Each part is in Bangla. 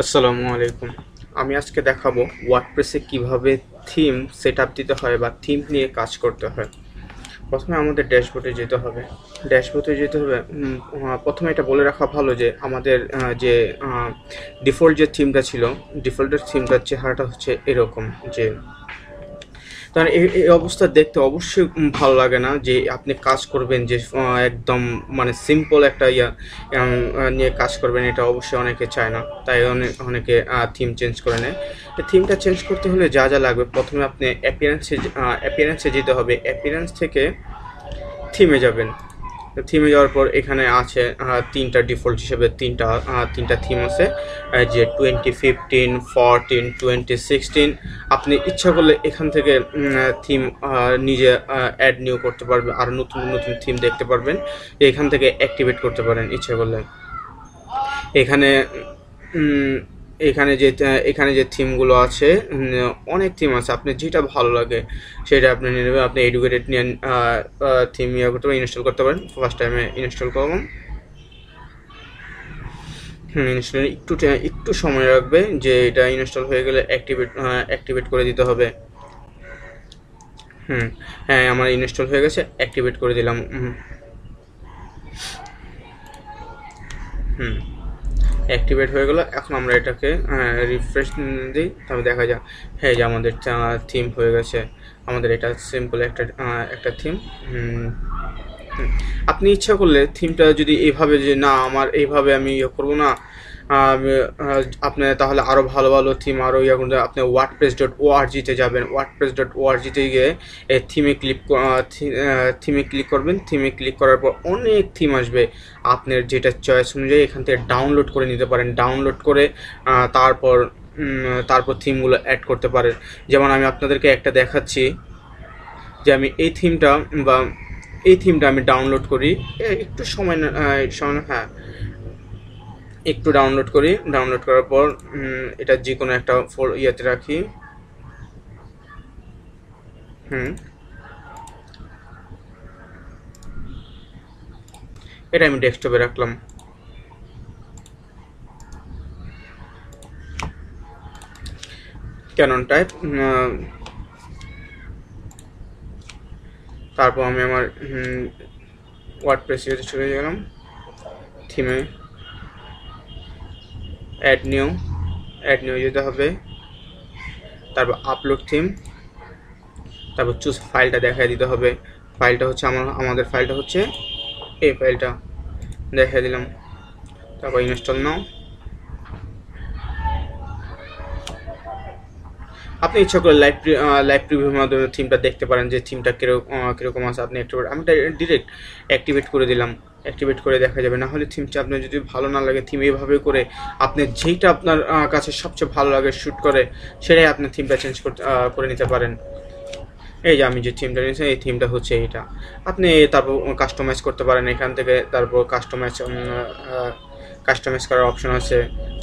আসসালামু আলাইকুম। আমি আজকে দেখাবো ওয়ার্ডপ্রেসে কিভাবে থিম সেটআপ দিতে হয় বা থিম নিয়ে কাজ করতে হয়। প্রথমে আমাদের ড্যাশবোর্ডে যেতে হবে। ড্যাশবোর্ডে যেতে হবে প্রথমে এটা বলে রাখা ভালো যে আমাদের যে ডিফল্ট যে থিমটা ছিল, ডিফল্টের থিমটার চেহারাটা হচ্ছে এরকম যে তার এই অবস্থা দেখতে অবশ্যই ভালো লাগে না যে আপনি কাজ করবেন যে একদম মানে সিম্পল একটা নিয়ে কাজ করবেন, এটা অবশ্যই অনেকে চায় না, তাই অনেকে থিম চেঞ্জ করে নেয়। তো থিমটা চেঞ্জ করতে হলে যা যা লাগবে, প্রথমে আপনি অ্যাপিয়ারেন্সে যেতে হবে। অ্যাপিয়ারেন্স থেকে থিমে যাবেন। থিমে যাওয়ার পর এখানে আছে তিনটা ডিফল্ট হিসেবে তিনটা থিম আছে, যে 2015, 14, 2016। আপনি ইচ্ছা করলে এখান থেকে থিম নিজে অ্যাড নিউ করতে পারবেন, আর নতুন নতুন থিম দেখতে পারবেন। এখান থেকে অ্যাক্টিভেট করতে পারেন ইচ্ছা করলে। এখানে এখানে যে থিমগুলো আছে, অনেক থিম আছে, আপনি যেটা ভালো লাগে সেটা আপনি নিয়ে নেবেন। আপনি এডুকেটেড নিয়ে থিম করতে পারেন, ইনস্টল করতে পারেন। ফার্স্ট টাইমে ইনস্টল করলাম। ইনস্টল একটু সময় লাগবে, যে এটা ইনস্টল হয়ে গেলে অ্যাক্টিভেট করে দিতে হবে। হ্যাঁ, আমার ইনস্টল হয়ে গেছে, অ্যাক্টিভেট করে দিলাম। অ্যাক্টিভেট হয়ে গেল। এখন আমরা এটাকে রিফ্রেশ দিই, তবে দেখা যায় হ্যাঁ যে আমাদের থিম হয়ে গেছে। আমাদের এটা সিম্পল একটা থিম। আপনি ইচ্ছা করলে থিমটা যদি এইভাবে, যে না আমার এইভাবে আমি করবো না, আপনি তাহলে আরও ভালো ভালো থিম আরও করতে আপনি wordpress.org-তে যাবেন। wordpress.org-তে গিয়ে থিমে ক্লিক করবেন। থিমে ক্লিক করার পর অনেক থিম আসবে, আপনার যেটা চয়েস অনুযায়ী এখান থেকে ডাউনলোড করে নিতে পারেন। ডাউনলোড করে তারপর থিমগুলো অ্যাড করতে পারেন। যেমন আমি আপনাদেরকে একটা দেখাচ্ছি, যে আমি এই থিমটা আমি ডাউনলোড করি। একটু সময় হ্যাঁ, একটু ডাউনলোড করি। ডাউনলোড করার পর এটা যে কোনো একটা ইয়েতে রাখি। এটা আমি ডেস্কটপে রাখলাম। Canon type. তারপর আমি আমার ওয়ার্ডপ্রেস ইয়েতে চলে গেলাম, থিমে অ্যাড নিউ যেতে হবে। তারপর আপলোড থিম, তারপর চুজ ফাইলটা দেখায় দিতে হবে। ফাইলটা হচ্ছে আমাদের ফাইলটা হচ্ছে এই ফাইলটা, দেখাই দিলাম। তারপর ইনস্টল নাও। আপনি ইচ্ছা করে লাইভ প্রিভিউর মাধ্যমে থিমটা দেখতে পারেন, যে থিমটা কীরকম আছে। আপনি আমি ডিরেক্ট অ্যাক্টিভেট করে দিলাম। অ্যাক্টিভেট করে দেখা যাবে। না হলে থিমটা আপনার যদি ভালো না লাগে, থিম এইভাবে করে আপনি যেইটা আপনার কাছে সবচেয়ে ভালো লাগে শ্যুট করে, সেটাই আপনি থিমটা চেঞ্জ করে নিতে পারেন। এই যে আমি যে থিমটা নিয়েছি, এই থিমটা হচ্ছে এইটা। আপনি তারপর কাস্টমাইজ করতে পারেন এখান থেকে। তারপর কাস্টমাইজ করার অপশন আছে।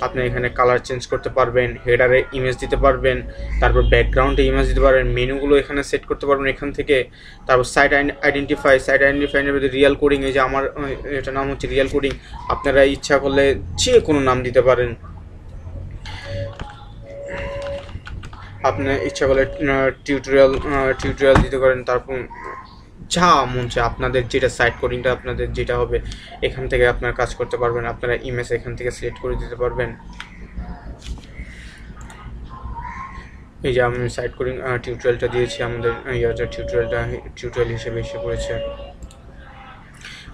আপনি এখানে কালার চেঞ্জ করতে পারবেন, হেডারে ইমেজ দিতে পারবেন, তারপর ব্যাকগ্রাউন্ডে ইমেজ দিতে পারবেন, মেনুগুলো এখানে সেট করতে পারবেন এখান থেকে। তারপর সাইট আইডেন্টিফাইয়ের মধ্যে রিয়াল কোডিং, এই যে আমার এটা নাম হচ্ছে রিয়াল কোডিং। আপনারা ইচ্ছা করলে যে কোনো নাম দিতে পারেন। আপনি ইচ্ছা করলে টিউটোরিয়াল দিতে পারেন। তারপর যা মন চায় আপনাদের যেটা সাইট কোডিংটা আপনাদের যেটা হবে, এখান থেকে আপনারা কাজ করতে পারবেন। আপনারা ইমেজ এখান থেকে সিলেক্ট করে দিতে পারবেন। এই যে আমি সাইট কোডিং টিউটোরিয়ালটা দিয়েছি, আমাদের টিউটোরিয়াল হিসেবে এসে পড়েছে।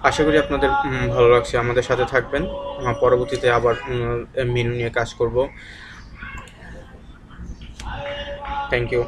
আশা করি আপনাদের ভালো লাগছে। আমাদের সাথে থাকবেন, পরবর্তীতে আবার মেনু নিয়ে কাজ করব। Thank you.